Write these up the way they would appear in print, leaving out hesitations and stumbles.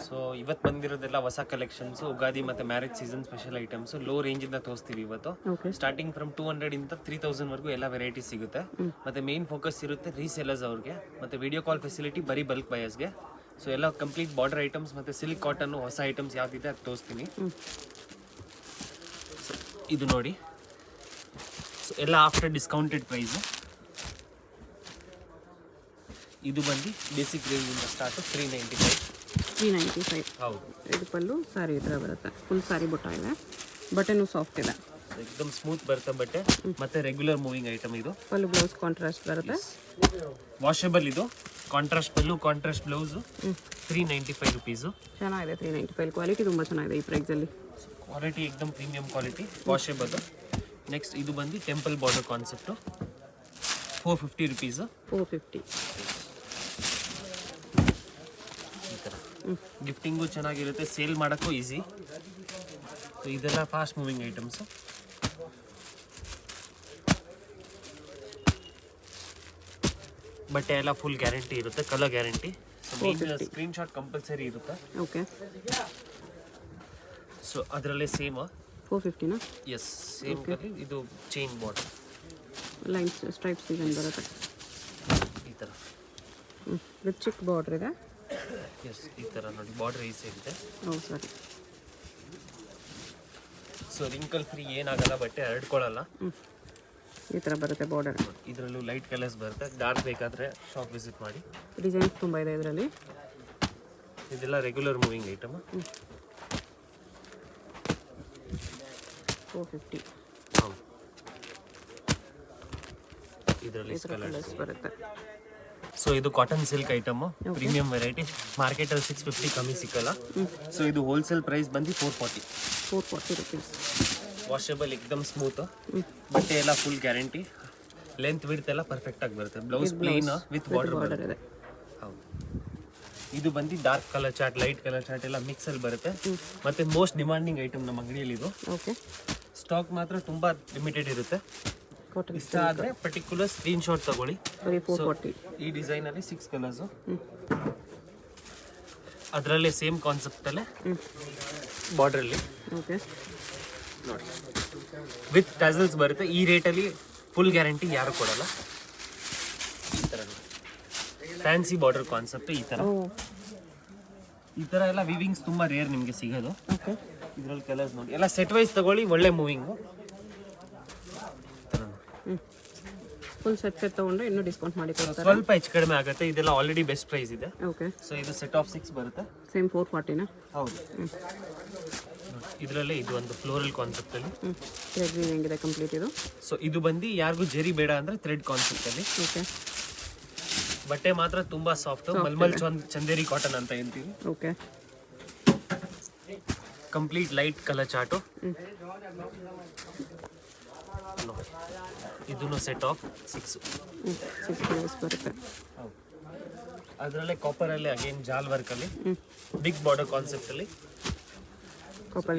So ಇವತ್ತು ಬಂದಿರೋದೆಲ್ಲ ಹೊಸ collections, Ugadi ಮತ್ತೆ marriage season special items. Low range ಇಂದ ತೋರಿಸ್ತೀವಿ ಇವತ್ತು. ಸ್ಟಾರ್ಟಿಂಗ್ ಫ್ರಮ್ 200 ಇಂದ 3000 ವರೆಗೂ ಎಲ್ಲ ವೆರೈಟೀಸ್ ಸಿಗುತ್ತೆ. ಮತ್ತೆ ಮೇನ್ ಫೋಕಸ್ ಇರುತ್ತೆ ರೀಸೇಲರ್ಸ್ ಅವ್ರಿಗೆ, ಮತ್ತೆ ವಿಡಿಯೋ ಕಾಲ್ ಫೆಸಿಲಿಟಿ ಬರೀ ಬಲ್ಕ್ ಬಯರ್ಸ್ಗೆ. ಸೊ ಎಲ್ಲ ಕಂಪ್ಲೀಟ್ ಬಾರ್ಡರ್ ಐಟಮ್ಸ್ ಮತ್ತೆ ಸಿಲ್ಕ್ ಕಾಟನ್ ಹೊಸ ಐಟಮ್ಸ್ ಯಾವ್ದಿದೆ ಅದು ತೋರಿಸ್ತೀನಿ. ಇದು ನೋಡಿ, ಸೊ ಎಲ್ಲ ಆಫ್ಟರ್ ಡಿಸ್ಕೌಂಟೆಡ್ ಪ್ರೈಸ್. ಇದು ಬಂದು ಬೇಸಿಕ್ ರೇಂಜ್ ಇಂದ ಸ್ಟಾರ್ಟ್ 395. ಹೌದು. ಇದು ಪಲ್ಲು ಸಾರಿ ಈ ಥರ ಬರುತ್ತೆ, ಫುಲ್ ಸಾರಿ ಬುಟ್ಟ ಇದೆ, ಬಟನು ಸಾಫ್ಟ್ ಇದೆ, ಎಕ್ದಮ್ ಸ್ಮೂತ್ ಬರುತ್ತೆ ಬಟ್ಟೆ. ಮತ್ತೆ ರೆಗ್ಯುಲರ್ ಮೂವಿಂಗ್ ಐಟಮ್ ಇದು. ಪಲ್ಲು ಬ್ಲೌಸ್ ಕಾಂಟ್ರಾಸ್ಟ್ ಬರುತ್ತೆ, ವಾಷಬಲ್ ಇದು. Contrast pallu, contrast blouse. 395 rupees. ಚೆನ್ನಾಗಿದೆ. 395 ಕ್ವಾಲಿಟಿ ತುಂಬ ಚೆನ್ನಾಗಿದೆ ಈ ಪ್ರೈಸಲ್ಲಿ. ಕ್ವಾಲಿಟಿ ಎಕ್ದಮ್ ಪ್ರೀಮಿಯಂ ಕ್ವಾಲಿಟಿ, ವಾಷಬಲ್. ನೆಕ್ಸ್ಟ್ ಇದು ಬಂದು ಟೆಂಪಲ್ ಬಾರ್ಡರ್ ಕಾನ್ಸೆಪ್ಟು. 450 ರುಪೀಸು. 450. ಈ ಥರ ಗಿಫ್ಟಿಂಗು ಚೆನ್ನಾಗಿರುತ್ತೆ, ಸೇಲ್ ಮಾಡೋಕ್ಕೂ ಈಸಿ. ಸೊ ಇದೆಲ್ಲ ಫಾಸ್ಟ್ ಮೂವಿಂಗ್ ಐಟಮ್ಸು. ಬಟ್ಟೆ ಎಲ್ಲ ಫುಲ್ ಗ್ಯಾರಂಟಿ ಇರುತ್ತೆ, colour guarantee. Screenshot compulsory ಇರುತ್ತೆ. ಓಕೆ. ಸೊ ಅದರಲ್ಲೇ ಸೇಮ್ 450ನಾ? Yes, same. ಇದು chain border, lines stripes design ಬರುತ್ತೆ ಈ ಥರ. ವಿತ್ ಚಿಕ್ ಬಾರ್ಡರ್ ಇದೆ. ಎಸ್, ಈ ಥರ ನೋಡಿ, ಬಾರ್ಡರ್ ಈ ಸೈಡ್ ಇದೆ. ಓ ಸರಿ. ಸೊ ರಿಂಕಲ್ ಫ್ರೀ ಏನಾಗಲ್ಲ, ಬಟ್ಟೆ ಹರಡ್ಕೊಳ್ಳಲ್ಲ. ಈ ಥರ ಬರುತ್ತೆ ಬಾರ್ಡರ್. ಇದರಲ್ಲೂ ಲೈಟ್ ಕಲರ್ಸ್ ಬರುತ್ತೆ, ಡಾರ್ಕ್ ಬೇಕಾದರೆ ಶಾಪ್ ವಿಸಿಟ್ ಮಾಡಿ. ಡಿಸೈನ್ಸ್ ತುಂಬ ಇದೆ ಇದರಲ್ಲಿ. ಇದೆಲ್ಲ ರೆಗ್ಯುಲರ್ ಮೂವಿಂಗ್ ಐಟಮ್. 450. ಹೌದು. ಇದರಲ್ಲಿ ಕಲರ್ಸ್ ಬರುತ್ತೆ. ಸೊ ಇದು cotton silk item, premium variety. ಮಾರ್ಕೆಟಲ್ಲಿ 650 ಕಮ್ಮಿ ಸಿಕ್ಕಲ್ಲ. ಸೊ ಇದು ಹೋಲ್ಸೇಲ್ ಪ್ರೈಸ್ ಬಂದು 440 ರುಪೀಸ್. ವಾಷಬಲ್, ಎಕ್ದಮ್ ಸ್ಮೂತ್. ಬಟ್ಟೆ ಎಲ್ಲ ಫುಲ್ ಗ್ಯಾರಂಟಿ. ಲೆಂತ್ ವಿಡ್ತ್ ಎಲ್ಲ ಪರ್ಫೆಕ್ಟ್ ಆಗಿ ಬರುತ್ತೆ. ಬ್ಲೌಸ್ ಪ್ಲೇನ್ ವಿತ್ ಬಾರ್ಡರ್ ಇದೆ. ಹೌದು. ಇದು ಬಂದು dark colour chart, light colour chart ಎಲ್ಲ ಮಿಕ್ಸ್ ಅಲ್ಲಿ ಬರುತ್ತೆ. ಮತ್ತೆ ಮೋಸ್ಟ್ ಡಿಮಾಂಡಿಂಗ್ ಐಟಮ್ ನಮ್ಮ ಅಂಗಡಿಯಲ್ಲಿ ಇದು. ಓಕೆ. ಸ್ಟಾಕ್ ಮಾತ್ರ ತುಂಬಾ ಲಿಮಿಟೆಡ್ ಇರುತ್ತೆ. ಇಷ್ಟ ಆದರೆ ಪರ್ಟಿಕ್ಯುಲರ್ ಸ್ಕ್ರೀನ್ ಶಾಟ್ ತಗೊಳ್ಳಿ. 440. ಈ ಡಿಸೈನ್ ಅಲ್ಲಿ 6 ಕಲರ್ಸ್. ಅದರಲ್ಲೇ ಸೇಮ್ ಕಾನ್ಸೆಪ್ಟ್ ಅಲ್ಲೇ ಬಾರ್ಡರ್ ಅಲ್ಲಿ. ಓಕೆ. ನೋಡಿ, ವಿತ್ ಟಸಲ್ಸ್ ಬರುತ್ತೆ. ಈ ರೇಟಲ್ಲಿ ಫುಲ್ ಗ್ಯಾರಂಟಿ ಯಾರು ಕೊಡಲ್ಲ. ಈ ಥರ ಫ್ಯಾನ್ಸಿ ಬಾರ್ಡರ್ ಕಾನ್ಸೆಪ್ಟ್. ಈ ಥರ ಎಲ್ಲ ವಿವಿಂಗ್ಸ್ ತುಂಬ ರೇರ್ ನಿಮಗೆ ಸಿಗೋದು. ಇದರಲ್ಲಿ ಕಲರ್ಸ್ ನೋಡಿ, ಎಲ್ಲ ಸೆಟ್ ವೈಸ್ ತಗೊಳ್ಳಿ, ಒಳ್ಳೆ ಮೂವಿಂಗು. ಫುಲ್ ಸೆಟ್ ತಗೊಂಡ್ರೆ ಇನ್ನೂ ಡಿಸ್ಕೌಂಟ್ ಮಾಡಿ ಕೊಡ್ತಾರೆ. ಸ್ವಲ್ಪ ಹೆಚ್ಚು ಕಡಿಮೆ ಆಗುತ್ತೆ. ಇದೆಲ್ಲ ಆಲ್ರೆಡಿ ಬೆಸ್ಟ್ ಪ್ರೈಸ್ ಇದೆ. ಓಕೆ. ಸೊ ಇದು ಸೆಟ್ ಆಫ್ 6 ಬರುತ್ತೆ. ಸೇಮ್ 440ನಾ? ಹೌದು. ಇದರಲ್ಲೇ ಇದು ಒಂದು ಫ್ಲೋರಲ್ ಕಾನ್ಸೆಪ್ಟ್ ಅಲ್ಲಿ ಥ್ರೆಡ್ ವೀವಿಂಗ್ ಇದೆ ಕಂಪ್ಲೀಟ್ ಇದು. ಸೊ ಇದು ಬಂದು ಯಾರಿಗೂ ಜರಿ ಬೇಡ ಅಂದ್ರೆ ಥ್ರೆಡ್ ಕಾನ್ಸೆಪ್ಟ್ ಅಲ್ಲಿ. ಓಕೆ. ಬಟ್ಟೆ ಮಾತ್ರ ತುಂಬಾ ಸಾಫ್ಟ್, ಮಲ್ಮಲ್ ಚಂದೇರಿ ಕಾಟನ್ ಅಂತ ಹೇಳ್ತೀವಿ. Okay. Complete light colour chart. ಇದನ್ನು ಸೆಟ್ ಆಫ್ 6 ಬರುತ್ತೆ. ಅದರಲ್ಲೇ ಕಾಪರ್ ಅಲ್ಲಿ ಅಗೇನ್ ಜಾಲ್ ವರ್ಕ್ ಅಲ್ಲಿ ಬಿಗ್ ಬಾರ್ಡರ್ ಕಾನ್ಸೆಪ್ಟ್ ಅಲ್ಲಿ.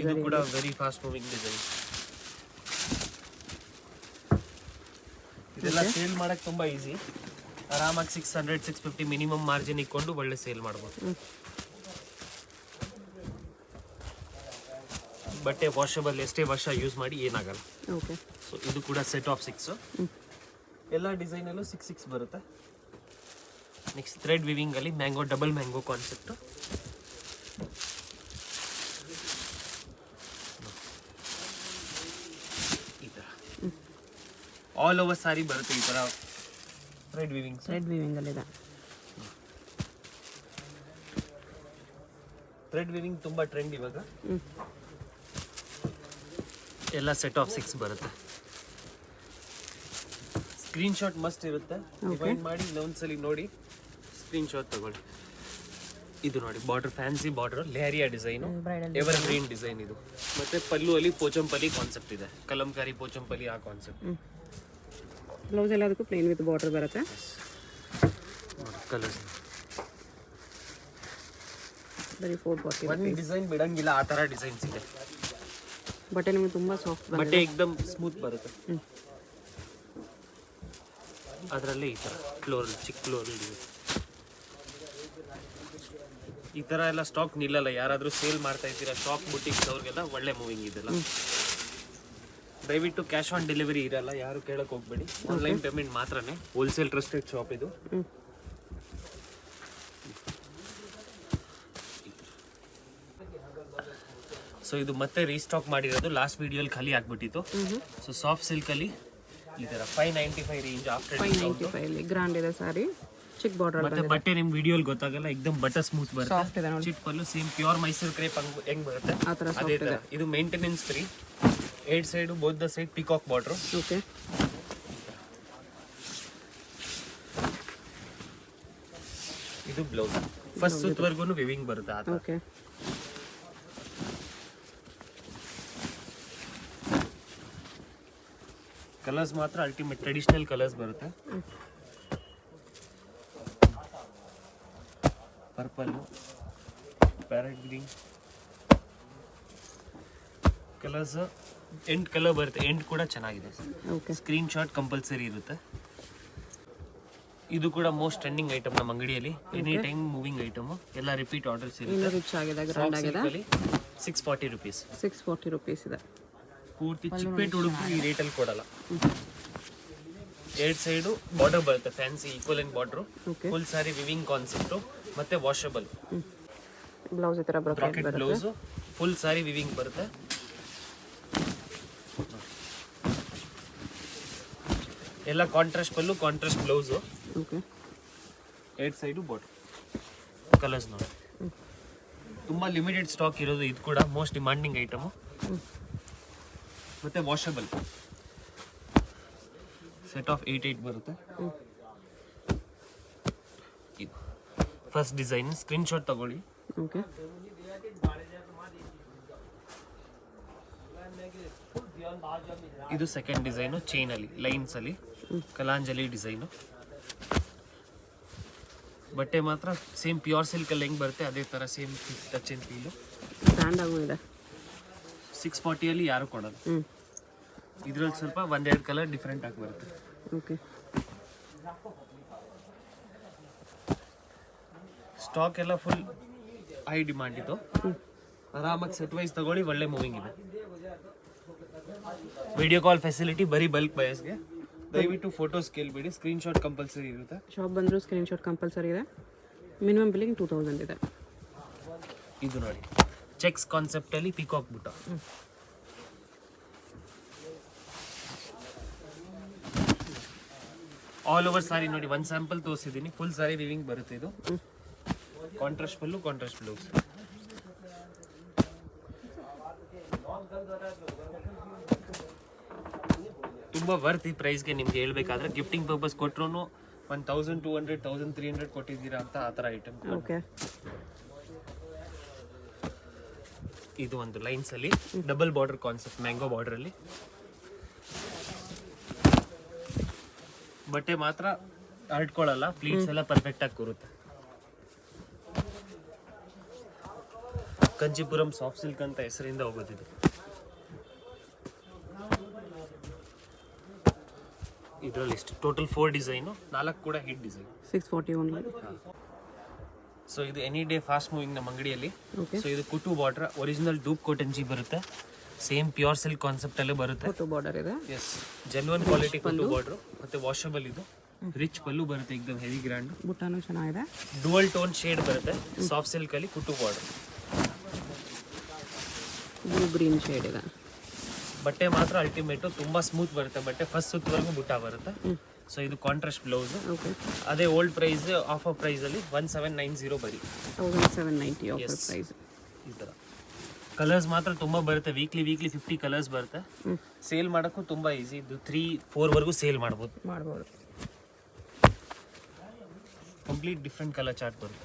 ಇದು ಕೂಡ ವೆರಿ ಫಾಸ್ಟ್ ಮೂವಿಂಗ್ ಡಿಸೈನ್. ಇದೆಲ್ಲ ಸೇಲ್ ಮಾಡಕ್ ತುಂಬಾ ಈಸಿ. ಆರಾಮಾಗಿ 600-650 ಮಿನಿಮಮ್ ಮಾರ್ಜಿನ್ ಇಟ್ಕೊಂಡು ಒಳ್ಳೆ ಸೇಲ್ ಮಾಡ್ಬೋದು. ಬಟ್ಟೆ ವಾಷಬಲ್, ಎಷ್ಟೇ ವರ್ಷ ಯೂಸ್ ಮಾಡಿ ಏನಾಗಲ್ಲ. ಓಕೆ. ಸೊ ಇದು ಕೂಡ ಸೆಟ್ ಆಫ್ 6. ಎಲ್ಲ ಡಿಸೈನಲ್ಲೂ 6 ಬರುತ್ತೆ. ನೆಕ್ಸ್ಟ್ ಥ್ರೆಡ್ ವಿವಿಂಗ್ ಅಲ್ಲಿ ಮ್ಯಾಂಗೋ, ಡಬಲ್ ಮ್ಯಾಂಗೋ ಕಾನ್ಸೆಪ್ಟ್. ಈ ಥರ ಆಲ್ ಓವರ್ ಸಾರಿ ಬರುತ್ತೆ. ಈ ಥರ ಥ್ರೆಡ್ ವಿವಿಂಗ್ ಅಲ್ಲಿದೆ. ಥ್ರೆಡ್ ವಿವಿಂಗ್ ತುಂಬ ಟ್ರೆಂಡ್ ಇವಾಗ. ಎಲ್ಲ ಸೆಟ್ ಆಫ್ 6 ಬರುತ್ತೆ. ಸ್ಕ್ರೀನ್ ಶಾಟ್ ಮಸ್ಟ್ ಇರುತ್ತೆ. ಡಿವೈಡ್ ಮಾಡಿ ಇನ್ನೊಂದ್ಸಲಿ ನೋಡಿ, ಸ್ಕ್ರೀನ್ ಶಾಟ್ ತಗೊಳ್ಳಿ. ಇದು ನೋಡಿ, border fancy border, leheria design, ever green design ಇದು. ಮತ್ತೆ ಪಲ್ಲು ಅಲ್ಲಿ ಪೋಚಂಪಲ್ಲಿ ಕಾನ್ಸೆಪ್ಟ್ ಇದೆ, ಕಲಂಕಾರಿ ಪೋಚಂಪಲ್ಲಿ ಆ ಕಾನ್ಸೆಪ್ಟ್. ಬ್ಲೌಸ್ ಎಲ್ಲದಕ್ಕೂ ಪ್ಲೇನ್ ವಿತ್ ಬಾರ್ಡರ್ ಬರುತ್ತೆ. ಕಲರ್ಸ್ ಬರೀ 440. ಡಿಸೈನ್ ಬಿಡಂಗಿಲ್ಲ, ಆ ಥರ ಡಿಸೈನ್ಸ್ ಇದೆ. ಬಟ್ಟೆ ನಿಮಗೆ ತುಂಬ ಸಾಫ್ಟ್ ಬಟ್ಟೆ ಎಕ್ದಮ್ ಸ್ಮೂತ್ ಬರುತ್ತೆ. ಅದರಲ್ಲೇ ಈ ಥರ ಫ್ಲೋರಲ್, ಚಿಕ್ಕ ಫ್ಲೋರಲ್ ಈ ತರ ಎಲ್ಲ ಸ್ಟಾಕ್ ನಿಲ್ಲಲ್ಲ. ಯಾರಾದ್ರೂ ಸೇಲ್ ಮಾಡ್ತಾ ಇದ್ದೀರಾ ಶಾಪ್ ಬುಟಿಕ್ಸ್ ಅವ್ರಿಗೆಲ್ಲ ಒಳ್ಳೆ ಮೂವಿಂಗ್ ಇದೆಲ್ಲ. ದಯವಿಟ್ಟು ಕ್ಯಾಶ್ ಆನ್ ಡೆಲಿವರಿ ಇರಲ್ಲ, ಯಾರು ಕೇಳಕ್ ಹೋಗ್ಬೇಡಿ. ಆನ್ಲೈನ್ ಪೇಮೆಂಟ್ ಮಾತ್ರನೇ. ಹೋಲ್ಸೇಲ್ ಟ್ರಸ್ಟೆಡ್ ಶಾಪ್ ಇದು. ಸೊ ಇದು ಮತ್ತೆ ರೀಸ್ಟಾಕ್ ಮಾಡಿರೋದು, ಲಾಸ್ಟ್ ವಿಡಿಯೋಲಿ ಖಾಲಿ ಆಗ್ಬಿಟ್ಟಿತ್ತು. ಸೊ ಸಾಫ್ಟ್ ಸಿಲ್ಕ್ ಅಲ್ಲಿ ಈ ತರ 595 ರೇಂಜ್ ಆಫ್ಟರ್ ಡಿಸ್ಕೌಂಟ್. 595 ಗ್ರ್ಯಾಂಡ್ ಇದೆ ಸಾರಿ, ಚಿಕ್ ಬಾರ್ಡರ್ ಮತ್ತೆ ಬಟ್ಟೆ ನಿಮ್ ವಿಡಿಯೋಲಿ ಗೊತ್ತಾಗಲ್ಲ, ಎಕ್ದಮ್ ಬಟರ್ ಸ್ಮೂತ್ ಸಾಫ್ಟ್ ಬರುತ್ತೆ. ಇದೆ ನೋಡಿ, ಚಿಟ್ ಪಲ್ಲು ಸೇಮ್ ಪ್ಯೂರ್ ಮೈಸೂರು ಕ್ರೇಪ್ ಹೆಂಗ್ ಬರುತ್ತೆ ಆ ಥರ ಅದೇ ಸಾಫ್ಟ್ ತರ. ಇದೆ. ಇದು maintenance free. 8 side both the side peacock border. Okay. ಇದು ಬ್ಲೌಸ್ ಫಸ್ಟ್ ಸುತ್ತವರೆಗೂ ವಿವಿಂಗ್ ಬರುತ್ತೆ ಆ ತರ. ಓಕೆ. ಕಲರ್ಸ್ ಮಾತ್ರ ಅಲ್ಟಿಮೇಟ್ ಟ್ರೆಡಿಷನಲ್ ಕಲರ್ಸ್ ಬರುತ್ತೆ. Purple, parrot green colours. ಎಂಟ್ ಕಲರ್ ಬರುತ್ತೆ. ಎಂಟ್ ಕೂಡ ಚೆನ್ನಾಗಿದೆ. ಓಕೆ. ಸ್ಕ್ರೀನ್ ಶಾಟ್ ಕಂಪಲ್ಸರಿ ಇರುತ್ತೆ. ಇದು ಕೂಡ ಮೋಸ್ಟ್ ಟ್ರೆಂಡಿಂಗ್ ಐಟಮ್ ನಮ್ಮ ಅಂಗಡಿಯಲ್ಲಿ. Any time moving item. ಎಲ್ಲ ರಿಪೀಟ್ ಆರ್ಡರ್ಸ್ ಇನ್ನೂ ಇರುತ್ತೆ. ರಿಚ್ ಆಗಿದೆ, ಗ್ರ್ಯಾಂಡ್ ಆಗಿದೆ. 640 ರುಪೀಸ್. 640 ರುಪೀಸ್ ಇದೆ. ಪೂರ್ತಿ ಚಿಪ್ಪೇಟ್ ಹುಡುಗರು ಈ ರೇಟಲ್ಲಿ ಕೊಡಲ್ಲ. 2 ಸೈಡು ಬಾರ್ಡರ್ ಬರುತ್ತೆ, fancy equivalent border. Okay. Full sari weaving concept ಮತ್ತೆ ವಾಷಬಲ್. ಬ್ಲೌಸ್ ಈ ಥರ ಬ್ರಾಕೆಟ್ ಬರುತ್ತೆ. ಬ್ಲೌಸ್, ಫುಲ್ ಸಾರಿ ವಿವಿಂಗ್ ಬರುತ್ತೆ. ಎಲ್ಲ contrast pallu, contrast blouse. Okay. 2 side border. Colours ನೋಡಿ, ತುಂಬಾ ಲಿಮಿಟೆಡ್ ಸ್ಟಾಕ್ ಇರೋದು. ಇದು ಕೂಡ ಮೋಸ್ಟ್ ಡಿಮಾಂಡಿಂಗ್ ಐಟಮ್ ಮತ್ತೆ ವಾಷಬಲ್. ಸೆಟ್ ಆಫ್ 8 ಬರುತ್ತೆ. ಫಸ್ಟ್ ಡಿಸೈನ್ ಸ್ಕ್ರೀನ್ ಶಾಟ್ ತಗೊಳ್ಳಿ. ಓಕೆ. ಇದು ಸೆಕೆಂಡ್ ಡಿಸೈನ್, ಚೈನ್ ಅಲ್ಲಿ ಲೈನ್ಸ್ ಅಲ್ಲಿ ಕಲಾಂಜಲಿ ಡಿಸೈನ್. ಬಟ್ಟೆ ಮಾತ್ರ ಸೇಮ್ ಪ್ಯೂರ್ ಸಿಲ್ಕ್ ಅಲ್ಲಿ ಹೆಂಗ್ ಬರುತ್ತೆ ಅದೇ ತರ same touch and feel. Grand ಆಗೂ ಇದೆ. 640 ಅಲ್ಲಿ ಯಾರು ಕೊಡಲ್ಲ. ಇದ್ರಲ್ಲಿ ಸ್ವಲ್ಪ 1-2 ಕಲರ್ ಡಿಫ್ರೆಂಟ್ ಆಗಿ ಬರುತ್ತೆ. ಓಕೆ. ಸ್ಟಾಕ್ ಎಲ್ಲ ಫುಲ್ ಹೈ ಡಿಮಾಂಡ್ ಇದು. ಆರಾಮಾಗಿ ಸೆಟ್ ವೈಸ್ ತಗೊಳ್ಳಿ, ಒಳ್ಳೆ ಮೂವಿಂಗ್ ಇದೆ. ವಿಡಿಯೋ ಕಾಲ್ ಫೆಸಿಲಿಟಿ ಬರೀ ಬಲ್ಕ್ ಬಯಸ್ಗೆ. ದಯವಿಟ್ಟು ಫೋಟೋಸ್ ಕೇಳ್ಬೇಡಿ, ಸ್ಕ್ರೀನ್ ಶಾಟ್ ಕಂಪಲ್ಸರಿ ಇರುತ್ತೆ. ಶಾಪ್ ಬಂದರೂ ಸ್ಕ್ರೀನ್ ಶಾಟ್ ಕಂಪಲ್ಸರಿ ಇದೆ. ಮಿನಿಮಮ್ ಬಿಲ್ಲಿಂಗ್ 2000 ಇದೆ. ಇದು ನೋಡಿ ಚೆಕ್ಸ್ ಕಾನ್ಸೆಪ್ಟ್ ಅಲ್ಲಿ ಪಿಕಾಕ್ ಬುಟ್ಟ. ಆಲ್ ಓವರ್ ಸಾರಿ ನೋಡಿ, ಒಂದು ಸ್ಯಾಂಪಲ್ ತೋರಿಸಿದ್ದೀನಿ. ಫುಲ್ ಸಾರಿ ವಿವಿಂಗ್ ಬರುತ್ತೆ. ಇದು ಕಾಂಟ್ರಾಸ್ಟ್ ಪಲ್ಲು, ಕಾಂಟ್ರಾಸ್ಟ್ ಬ್ಲೌಸ್. ತುಂಬಾ ವರ್ತ್ ಈ ಪ್ರೈಸ್ಗೆ. ನಿಮ್ಗೆ ಹೇಳ್ಬೇಕಾದ್ರೆ ಗಿಫ್ಟಿಂಗ್ ಪರ್ಪಸ್ ಕೊಟ್ರು 1200, 1300 ಕೊಟ್ಟಿದ್ದೀರಾ ಅಂತ ಆ ಥರ ಐಟಮ್. ಓಕೆ. ಇದು ಒಂದು ಲೈನ್ಸ್ ಅಲ್ಲಿ double border concept, mango border ಅಲ್ಲಿ. ಬಟ್ಟೆ ಮಾತ್ರ ಹರಡ್ಕೊಳ್ಳಲ್ಲ, ಪ್ಲೀಟ್ಸ್ ಎಲ್ಲ ಪರ್ಫೆಕ್ಟ್ ಆಗಿ ಕೂರುತ್ತೆ. ಕಂಚಿಪುರಂ ಸಾಫ್ಟ್ ಸಿಲ್ಕ್ ಅಂತ ಹೆಸರಿಂದ ಹೋಗೋದಿದೆ. ಇದರಲ್ಲಿ ಇಷ್ಟು ಟೋಟಲ್ 4 ಡಿಸೈನು, 4 ಕೂಡ ಹಿಟ್ ಡಿಸೈನ್. 640 ಓನ್ಲಿ. ಸೊ ಇದು ಎನಿ ಡೇ ಫಾಸ್ಟ್ ಮೂವಿಂಗ್ ನಮ್ಮ ಅಂಗಡಿಯಲ್ಲಿ. ಓಕೆ. ಸೊ ಇದು ಕುಟು ಬಾರ್ಡರ್, ಒರಿಜಿನಲ್ ಡೂಪ್ ಕಾಟನ್ಜಿ ಬರುತ್ತೆ. ಸೇಮ್ ಪ್ಯೂರ್ ಸಿಲ್ಕ್ ಕಾನ್ಸೆಪ್ಟ್ ಅಲ್ಲೇ ಬರುತ್ತೆ. ಫೋಟೋ ಬಾರ್ಡರ್ ಇದೆ. ಎಸ್, ಜೆನ್ವನ್ ಕ್ವಾಲಿಟಿ ಕುಟು ಬಾರ್ಡರ್ ಮತ್ತೆ ವಾಷಬಲ್. ಇದು ರಿಚ್ ಪಲ್ಲು ಬರುತ್ತೆ, ಎಕ್ದಮ್ ಹೆವಿ ಗ್ರ್ಯಾಂಡ್. ಬುಟ್ಟಾನು ಚೆನ್ನಾಗಿದೆ. ಡುವಲ್ ಟೋನ್ ಶೇಡ್ ಬರುತ್ತೆ ಸಾಫ್ಟ್ ಸಿಲ್ಕ್ ಅಲ್ಲಿ ಕುಟು ಬಾರ್ಡರ್. ಬ್ಲೂ ಗ್ರೀನ್ ಶೇಡ್ ಇದೆ. ಬಟ್ಟೆ ಮಾತ್ರ ಅಲ್ಟಿಮೇಟು, ತುಂಬಾ ಸ್ಮೂತ್ ಬರುತ್ತೆ ಬಟ್ಟೆ. ಫಸ್ಟ್ ಸುತ್ತವರೆಗೂ ಬುಟ್ಟ ಬರುತ್ತೆ. ಸೊ ಇದು ಕಾಂಟ್ರಾಸ್ಟ್ ಬ್ಲೌಸ್. ಓಕೆ. ಅದೇ ಓಲ್ಡ್ ಪ್ರೈಸ್ ಆಫರ್ ಪ್ರೈಸ್ ಅಲ್ಲಿ 1790 ಬರೀ. 1790 ಆಫರ್ Yes. ಪ್ರೈಸ್. ಈ ಥರ ಕಲರ್ಸ್ ಮಾತ್ರ ತುಂಬಾ ಬರುತ್ತೆ. ವೀಕ್ಲಿ 50 ಕಲರ್ಸ್ ಬರುತ್ತೆ. ಸೇಲ್ ಮಾಡೋಕ್ಕೂ ತುಂಬಾ ಈಸಿ. ಇದು 3-4 ವರೆಗೂ ಸೇಲ್ ಮಾಡ್ಬೋದು. ಕಂಪ್ಲೀಟ್ ಡಿಫ್ರೆಂಟ್ ಕಲರ್ ಚಾರ್ಟ್ ಬರುತ್ತೆ.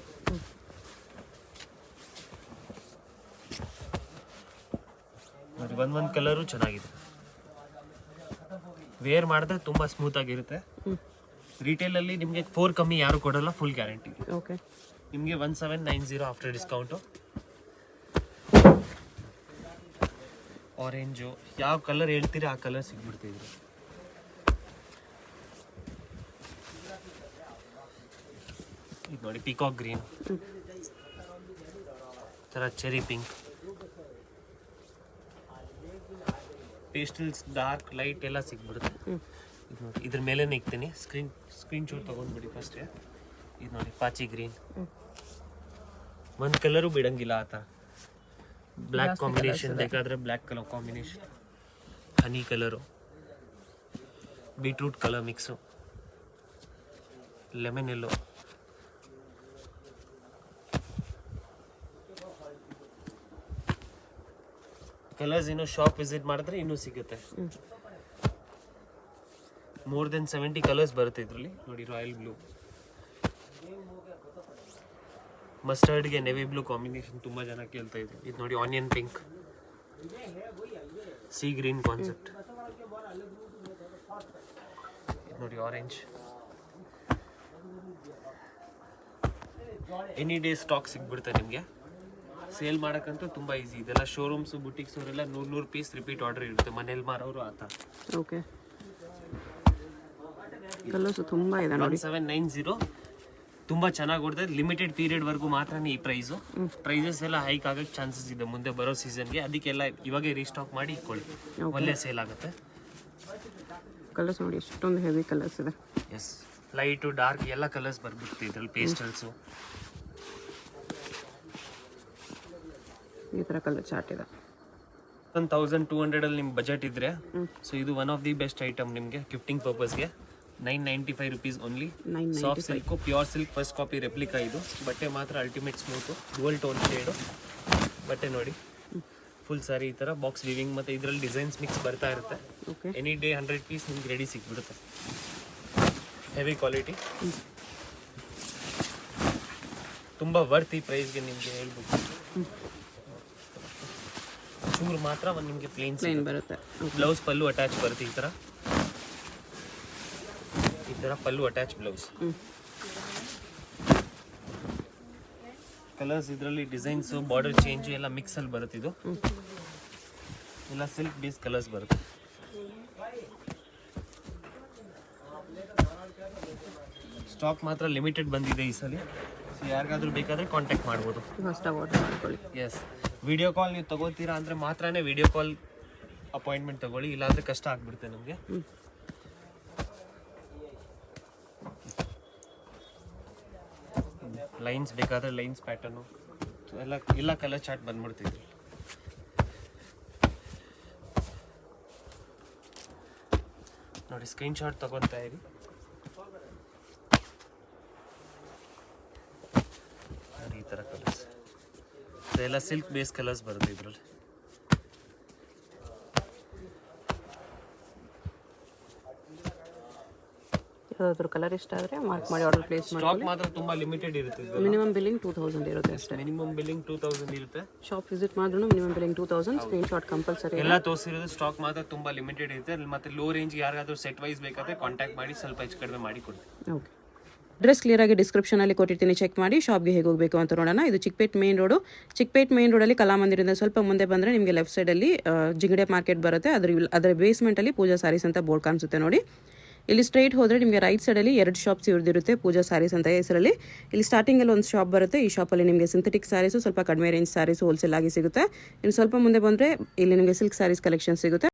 ನೋಡಿ, ಒಂದೊಂದು ಕಲರು ಚೆನ್ನಾಗಿದೆ. ವೇರ್ ಮಾಡಿದ್ರೆ ತುಂಬಾ ಸ್ಮೂತ್ ಆಗಿರುತ್ತೆ. ರಿಟೇಲ್ ಅಲ್ಲಿ ನಿಮಗೆ 4 ಕಮ್ಮಿ ಯಾರು ಕೊಡಲ್ಲ, ಫುಲ್ ಗ್ಯಾರಂಟಿ. ಓಕೆ. ನಿಮಗೆ 1790 ಆಫ್ಟರ್ ಡಿಸ್ಕೌಂಟು. ಆರೆಂಜು ಯಾವ ಕಲರ್ ಹೇಳ್ತೀರಿ ಆ ಕಲರ್ ಸಿಗ್ಬಿಡ್ತಿದ್ರು. ಇದು ನೋಡಿ ಪಿಕಾಕ್ ಗ್ರೀನ್. ಥರ cherry pink, pastels, dark, light ಎಲ್ಲ ಸಿಗ್ಬಿಡುತ್ತೆ. ಇದು ನೋಡಿ, ಇದ್ರ ಮೇಲೆ ಇಕ್ತೀನಿ, ಸ್ಕ್ರೀನ್ ಶಾಟ್ ತೊಗೊಂಡ್ಬಿಡಿ ಫಸ್ಟ್. ಇದು ನೋಡಿ ಪಾಚಿ ಗ್ರೀನ್, ಒಂದು ಕಲರು ಬಿಡಂಗಿಲ್ಲ ಆ ಥರ. ಬ್ಲ್ಯಾಕ್ ಕಾಂಬಿನೇಷನ್ ಬೇಕಾದರೆ black colour combination, honey colour, beetroot colour mix, lemon yellow. Colours ಇನ್ನೂ ಶಾಪ್ ವಿಸಿಟ್ ಮಾಡಿದ್ರೆ ಇನ್ನೂ ಸಿಗುತ್ತೆ. ಮೋರ್ ದೆನ್ 70 ಕಲರ್ಸ್ ಬರುತ್ತೆ ಇದರಲ್ಲಿ. ನೋಡಿ, ರಾಯಲ್ ಬ್ಲೂ, ಮಸ್ಟರ್ಡ್ಗೆ ನೆವಿ ಬ್ಲೂ ಕಾಂಬಿನೇಷನ್ ತುಂಬ ಜನ ಕೇಳ್ತಾ ಇದ್ರು. ಇದು ನೋಡಿ onion pink, sea green concept. ಇದು ನೋಡಿ ಆರೆಂಜ್. ಎನಿ ಡೇ ಸ್ಟಾಕ್ ಸಿಗ್ಬಿಡುತ್ತೆ ನಿಮಗೆ. ಸೇಲ್ ಮಾಡೋಕ್ಕಂತೂ ತುಂಬ ಈಸಿ. ಇದೆಲ್ಲ ಶೋರೂಮ್ಸು, ಬುಟಿಕ್ಸ್ ಅವರೆಲ್ಲ 100 ಪೀಸ್ ರಿಪೀಟ್ ಆರ್ಡರ್ ಇರುತ್ತೆ, ಮನೇಲಿ ಮಾರೋರು ಆ ಥರ. ಓಕೆ, ಕಲರ್ಸ್ ತುಂಬ ಇದೆ ನೋಡಿ. 1790 ತುಂಬ ಚೆನ್ನಾಗಿ ಹೊಡೆದ್ರೆ ಲಿಮಿಟೆಡ್ ಪೀರಿಯಡ್ವರೆಗೂ ಮಾತ್ರನೇ ಈ ಪ್ರೈಸು. ಪ್ರೈಸಸ್ ಎಲ್ಲ ಹೈಕ್ ಆಗೋಕ್ಕೆ ಚಾನ್ಸಸ್ ಇದೆ ಮುಂದೆ ಬರೋ ಸೀಸನ್ಗೆ. ಅದಕ್ಕೆಲ್ಲ ಇವಾಗೆ ರೀಸ್ಟಾಕ್ ಮಾಡಿ ಇಟ್ಕೊಳ್ಳಿ, ಒಳ್ಳೆ ಸೇಲ್ ಆಗುತ್ತೆ. ಕಲರ್ಸ್ ನೋಡಿ ಎಷ್ಟೊಂದು ಹೆವಿ ಕಲರ್ಸ್ ಇದೆ. ಎಸ್, ಲೈಟು ಡಾರ್ಕ್ ಎಲ್ಲ ಕಲರ್ಸ್ ಬರ್ಬಿಡುತ್ತೆ ಇದರಲ್ಲಿ. ಪೇಸ್ಟಲ್ಸು ಈ ಥರ ಕಲರ್ ಚಾರ್ಟ್ ಇದೆ. 1200 ನಿಮ್ಮ ಬಜೆಟ್ ಇದ್ದರೆ, ಸೊ ಇದು one of the best item ನಿಮಗೆ ಗಿಫ್ಟಿಂಗ್ ಪರ್ಪಸ್ಗೆ. 995 rupees only. Soft silk, pure silk, first copy replica. ಇದು ಬಟ್ಟೆ ಮಾತ್ರ ultimate smooth, dual tone shade ಬಟ್ಟೆ. ನೋಡಿ, ಫುಲ್ ಸಾರಿ ಈ ಥರ ಬಾಕ್ಸ್ ವಿವಿಂಗ್, ಮತ್ತು ಇದರಲ್ಲಿ ಡಿಸೈನ್ಸ್ ಮಿಕ್ಸ್ ಬರ್ತಾ ಇರುತ್ತೆ. ಎನಿ ಡೇ 100 ಪೀಸ್ ನಿಮ್ಗೆ ರೆಡಿ ಸಿಕ್ಬಿಡುತ್ತೆ. ಹೆವಿ ಕ್ವಾಲಿಟಿ, ತುಂಬ ವರ್ತ್ ಈ ಪ್ರೈಸ್ಗೆ ನಿಮಗೆ ಹೇಳ್ಬೋದು. ಚೂರು ಮಾತ್ರ ಒಂದು ನಿಮಗೆ ಪ್ಲೇನ್ ಬರುತ್ತೆ. ಬ್ಲೌಸ್ ಪಲ್ಲು ಅಟ್ಯಾಚ್ ಬರುತ್ತೆ. ಈ ಥರ ಪಲ್ಲು ಅಟ್ಯಾಚ್ ಬ್ಲೌಸ್. ಕಲರ್ಸ್ ಇದರಲ್ಲಿ ಡಿಸೈನ್ಸು, ಬಾರ್ಡರ್ ಚೇಂಜು ಎಲ್ಲ ಮಿಕ್ಸಲ್ಲಿ ಬರುತ್ತೆ. ಇದು ಎಲ್ಲ ಸಿಲ್ಕ್ ಬೇಸ್ ಕಲರ್ಸ್ ಬರುತ್ತೆ. ಸ್ಟಾಕ್ ಮಾತ್ರ ಲಿಮಿಟೆಡ್ ಬಂದಿದೆ ಈ ಸಲ. ಸೊ ಯಾರಿಗಾದ್ರೂ ಬೇಕಾದರೆ ಕಾಂಟ್ಯಾಕ್ಟ್ ಮಾಡ್ಬೋದು. ಎಸ್, ವಿಡಿಯೋ ಕಾಲ್ ನೀವು ತಗೋತೀರಾ ಅಂದರೆ ಮಾತ್ರನೇ ವಿಡಿಯೋ ಕಾಲ್ ಅಪಾಯಿಂಟ್ಮೆಂಟ್ ತಗೊಳ್ಳಿ, ಇಲ್ಲಾಂದರೆ ಕಷ್ಟ ಆಗಿಬಿಡುತ್ತೆ ನಮಗೆ. ಲೈನ್ಸ್ ಬೇಕಾದರೆ ಲೈನ್ಸ್ ಪ್ಯಾಟರ್ನು ಎಲ್ಲ ಕಲರ್ ಚಾರ್ಟ್ ಬಂದ್ಬಿಡ್ತಿದ್ವಿ. ನೋಡಿ, ಸ್ಕ್ರೀನ್ ಶಾಟ್ ತಗೊತಾ ಇರಿ. ನೋಡಿ ಈ ಥರ ಕಲರ್ಸ್ ಎಲ್ಲ ಸಿಲ್ಕ್ ಬೇಸ್ ಕಲರ್ಸ್ ಬರುತ್ತೆ ಇದರಲ್ಲಿ. ಯಾವುದಾದ್ರೂ ಕಲರ್ ಇಷ್ಟ ಆದರೆ ಮಾರ್ಕ್ ಮಾಡಿ ಆರ್ಡರ್ ಪ್ಲೇಸ್ ಮಾಡಿ. ಸ್ಟಾಕ್ ಮಾತ್ರ ತುಂಬ ಲಿಮಿಟೆಡ್ ಇರುತ್ತೆ. ಮಿನಿಮಮ್ ಬಿಲ್ಲಿಂಗ್ 2000 ಇರುತ್ತೆ ಅಷ್ಟೇ. ಮಿನಿಮಮ್ ಬಿಲ್ಲಿಂಗ್ 2000 ಇರುತ್ತೆ. ಶಾಪ್ ವಿಸಿಟ್ ಮಾಡಿದ್ರು minimum billing 2000. Screen shot compulsory. ಎಲ್ಲ ತೋರಿಸಿರೋದು ಸ್ಟಾಕ್ ಮಾತ್ರ ತುಂಬ ಲಿಮಿಟೆಡ್ ಇರುತ್ತೆ. ಮತ್ತೆ ಲೋ ರೇಂಜ್ ಯಾರಿಗಾದ್ರೂ ಸೆಟ್ ವೈಸ್ ಬೇಕಾದರೆ ಕಾಂಟ್ಯಾಕ್ಟ್ ಮಾಡಿ, ಸ್ವಲ್ಪ ಹೆಚ್ಚು ಕಡಿಮೆ ಮಾಡಿ ಕೊಡ್ತೀವಿ. ಓಕೆ, ಡ್ರೆಸ್ ಕ್ಲಿಯರಾಗಿ ಡಿಸ್ಕ್ರಿಪ್ಷನಲ್ಲಿ ಕೊಟ್ಟಿರ್ತೀನಿ, ಚೆಕ್ ಮಾಡಿ. ಶಾಪ್ಗೆ ಹೇಗೆ ಹೋಗಬೇಕು ಅಂತ ನೋಡೋಣ. ಇದು Chickpet main road. Chickpet main ರೋಡಲ್ಲಿ ಕಲಾಮಂದಿರದಿಂದ ಸ್ವಲ್ಪ ಮುಂದೆ ಬಂದರೆ ನಿಮಗೆ ಲೆಫ್ಟ್ ಸೈಡಲ್ಲಿ ಜಿಂಗಡೆ ಮಾರ್ಕೆಟ್ ಬರುತ್ತೆ. ಅದರ ಬೇಸ್ಮೆಂಟಲ್ಲಿ ಪೂಜಾ ಸ್ಯಾರೀಸ್ ಅಂತ ಬೋರ್ಡ್ ಕಾಣಿಸುತ್ತೆ ನೋಡಿ. ಇಲ್ಲಿ ಸ್ಟ್ರೈಟ್ ಹೋದರೆ ನಿಮಗೆ ರೈಟ್ ಸೈಡಲ್ಲಿ 2 ಶಾಪ್ಸ್ ಇವ್ರದಿರುತ್ತೆ, ಪೂಜಾ ಸ್ಯಾರೀಸ್ ಅಂತ ಹೆಸರಲ್ಲಿ. ಇಲ್ಲಿ ಸ್ಟಾರ್ಟಿಂಗಲ್ಲಿ ಒಂದು ಶಾಪ್ ಬರುತ್ತೆ. ಈ ಶಾಪಲ್ಲಿ ನಿಮಗೆ ಸಿಂಥೆಟಿಕ್ ಸ್ಯಾರೀಸು, ಸ್ವಲ್ಪ ಕಡಿಮೆ ರೇಂಜ್ ಸ್ಯಾರೀಸು ಹೋಲ್ಸೇಲ್ ಆಗಿ ಸಿಗುತ್ತೆ. ಇನ್ನು ಸ್ವಲ್ಪ ಮುಂದೆ ಬಂದರೆ ಇಲ್ಲಿ ನಿಮಗೆ ಸಿಲ್ಕ್ ಸ್ಯಾರೀಸ್ ಕಲೆಕ್ಷನ್ ಸಿಗುತ್ತೆ.